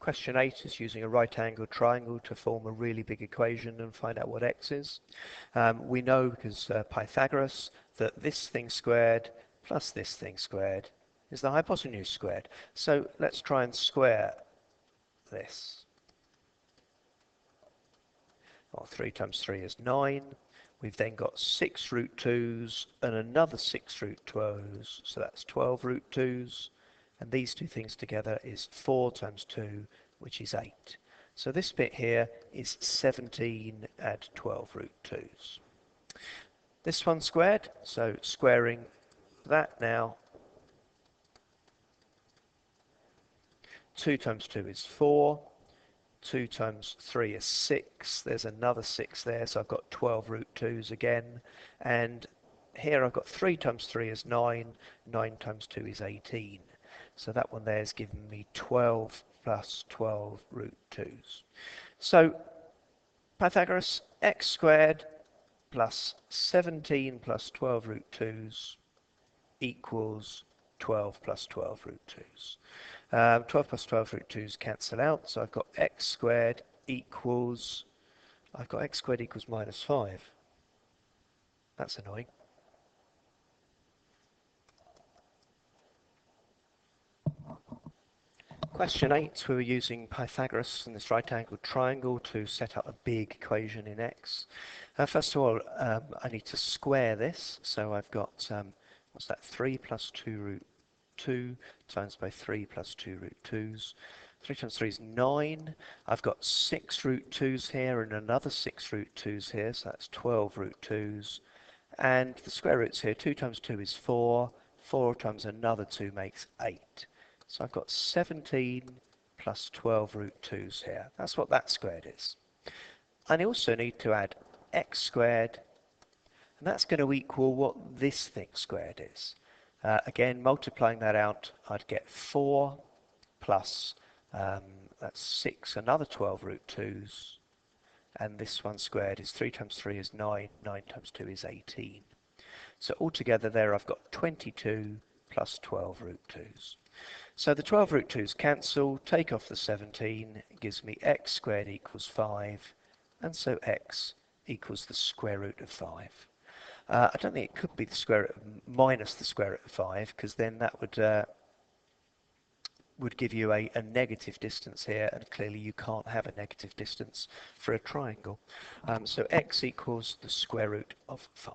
Question 8 is using a right-angled triangle to form a really big equation and find out what x is. We know, because Pythagoras, that this thing squared plus this thing squared is the hypotenuse squared. So let's try and square this. Well, 3 times 3 is 9. We've then got 6 root 2's and another 6 root 2's, so that's 12 root 2's. And these two things together is 4 times 2, which is 8. So this bit here is 17 and 12 root 2's. This one squared, so squaring that now. 2 times 2 is 4. 2 times 3 is 6. There's another 6 there, so I've got 12 root 2's again. And here I've got 3 times 3 is 9. 9 times 2 is 18. So that one there is giving me 12 plus 12 root 2's. So Pythagoras, x squared plus 17 plus 12 root 2's equals 12 plus 12 root 2's. 12 plus 12 root 2's cancel out, so I've got x squared equals, minus 5. That's annoying. Question 8, we were using Pythagoras and this right-angled triangle to set up a big equation in x. First of all, I need to square this, so I've got, what's that, 3 plus 2 root 2 times by 3 plus 2 root 2's. 3 times 3 is 9. I've got 6 root 2's here and another 6 root 2's here, so that's 12 root 2's. And the square roots here, 2 times 2 is 4. 4 times another 2 makes 8. So I've got 17 plus 12 root 2's here. That's what that squared is. I also need to add x squared, and that's going to equal what this thing squared is. Again, multiplying that out, I'd get 4 plus, that's 6, another 12 root 2's. And this one squared is 3 times 3 is 9. 9 times 2 is 18. So altogether there I've got 22 plus 12 root 2's. So the 12 root 2's cancel, take off the 17, it gives me x squared equals 5, and so x equals the square root of 5. I don't think it could be the square root of minus the square root of 5, because then that would give you a negative distance here, and clearly you can't have a negative distance for a triangle. So x equals the square root of 5.